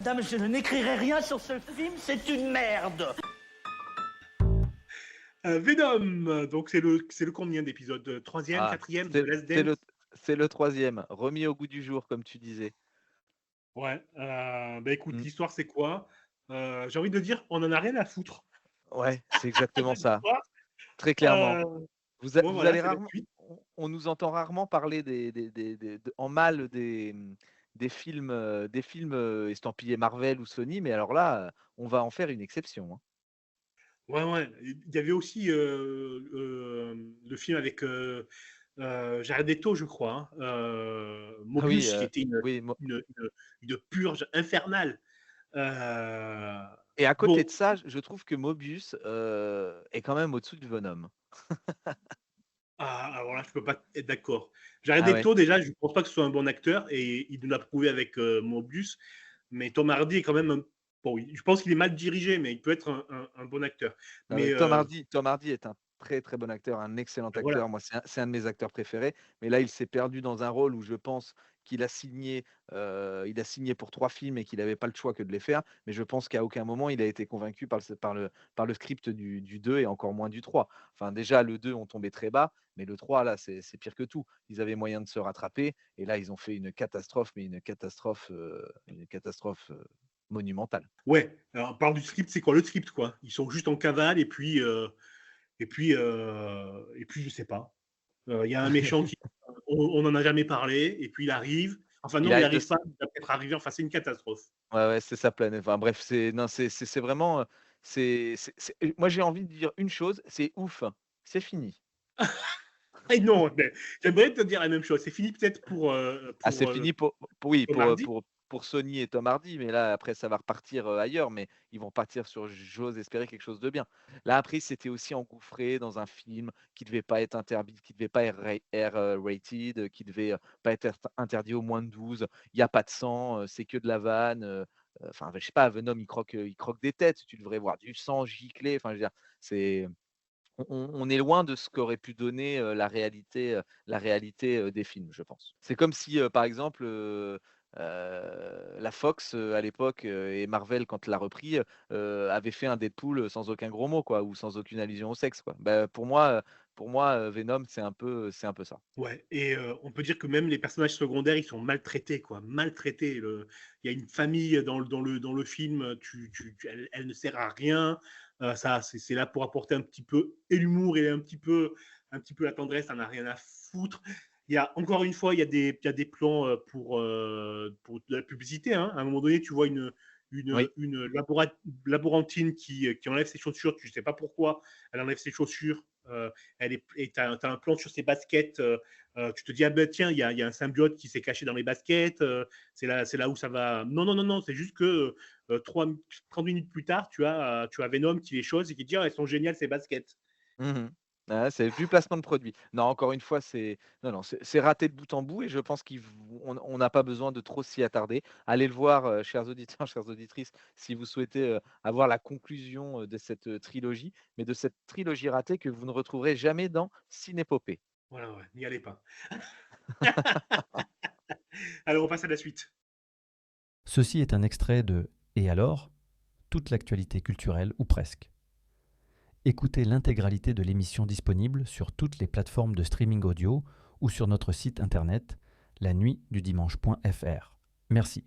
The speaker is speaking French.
Dame, je n'écrirai rien sur ce film, c'est une merde. Venom, donc c'est le combien d'épisodes? Troisième, Ah, quatrième de c'est Last c'est le Dance? c'est le troisième, remis au goût du jour, comme tu disais. Ouais, bah écoute, Mmh. l'histoire c'est quoi? J'ai envie de dire, on en a rien à foutre Ouais, c'est exactement de ça, l'histoire. très clairement. Euh, bon Vous voilà, allez c'est la rarement suite. on nous entend rarement parler en mal des films, estampillés Marvel ou Sony, mais alors là, on va en faire une exception, hein. Ouais, ouais. Il y avait aussi le film avec Jared Leto, je crois, hein, Ah oui, Mobius, qui était oui, mo une purge infernale. Euh, et à côté bon, de ça, je trouve que Mobius, est quand même au-dessus de Venom. alors là, je peux pas être d'accord. Jared Ah ouais? Leto, déjà, je pense pas que ce soit un bon acteur et il nous l'a prouvé avec Mobius. Mais Tom Hardy est quand même bon, je pense qu'il est mal dirigé, mais il peut être un bon acteur. Ah ouais, Mais Tom Hardy est un très, très bon acteur, un excellent voilà. acteur. Moi, c'est un de mes acteurs préférés. Mais là, il s'est perdu dans un rôle où je pense il a signé pour 3 films et qu'il avait pas le choix que de les faire. Mais je pense qu'à aucun moment il a été convaincu par le script du 2 et encore moins du 3. Enfin, déjà, le 2 ont tombé très bas, mais le 3 là, c'est pire que tout. Ils avaient moyen de se rattraper et là, ils ont fait une catastrophe, mais une catastrophe, monumentale. Ouais, alors on parle du script, c'est quoi le script, quoi? Ils sont juste en cavale et puis je sais pas. Il y a un méchant qui on n'en a jamais parlé et puis il arrive. Enfin Il non, il arrive de arrive pas, il va peut-être arriver. Enfin, c'est une catastrophe. Ouais, ouais, c'est sa planète. Enfin bref, c'est non, c'est vraiment, c'est moi j'ai envie de dire une chose, c'est ouf, c'est fini. Et non, mais j'aimerais te dire la même chose. C'est fini peut-être Ah, c'est fini oui, pour mardi. pour Sony et Tom Hardy, mais là après ça va repartir, ailleurs, mais ils vont partir sur, j'ose espérer, quelque chose de bien. Là après, c'était aussi engouffré dans un film qui devait pas être interdit, qui devait pas être rated, qui devait, pas être interdit aux moins de 12. Il y a pas de sang, c'est que de la vanne, enfin je sais pas, Venom il croque des têtes, tu devrais voir du sang gicler, enfin je veux dire, c'est on est loin de ce qu'aurait pu donner, la réalité, des films, je pense. C'est comme si, par exemple, la Fox, à l'époque, et Marvel quand l'a repris, avait fait un Deadpool, sans aucun gros mot quoi, ou sans aucune allusion au sexe quoi. Bah, pour moi, Venom c'est un peu ça. Ouais, et on peut dire que même les personnages secondaires, ils sont maltraités, quoi, maltraités. Il y a une famille dans le film, elle ne sert à rien. Ça, c'est là pour apporter un petit peu et l'humour et un petit peu la tendresse, ça n'a rien à foutre. Encore une fois, il y a des plans pour de la publicité, hein. À un moment donné, tu vois une, Oui. une laborantine qui enlève ses chaussures, tu ne sais pas pourquoi, elle enlève ses chaussures. Et tu as un plan sur ses baskets. Tu te dis, ah ben tiens, il y a un symbiote qui s'est caché dans les baskets. C'est là où ça va. Non, non, non, non, c'est juste que 30 minutes plus tard, tu as Venom qui les chose et qui dit, ah, elles sont géniales ces baskets. Mmh. Ouais, c'est du placement de produit. Non, encore une fois, c'est raté de bout en bout et je pense on n'a pas besoin de trop s'y attarder. Allez le voir, chers auditeurs, chères auditrices, si vous souhaitez, avoir la conclusion, de cette, trilogie, mais de cette trilogie ratée que vous ne retrouverez jamais dans Cinépopée. Voilà, ouais, n'y allez pas. Alors, on passe à la suite. Ceci est un extrait de Et alors, toute l'actualité culturelle ou presque. Écoutez l'intégralité de l'émission disponible sur toutes les plateformes de streaming audio ou sur notre site internet lanuitdudimanche.fr. Merci.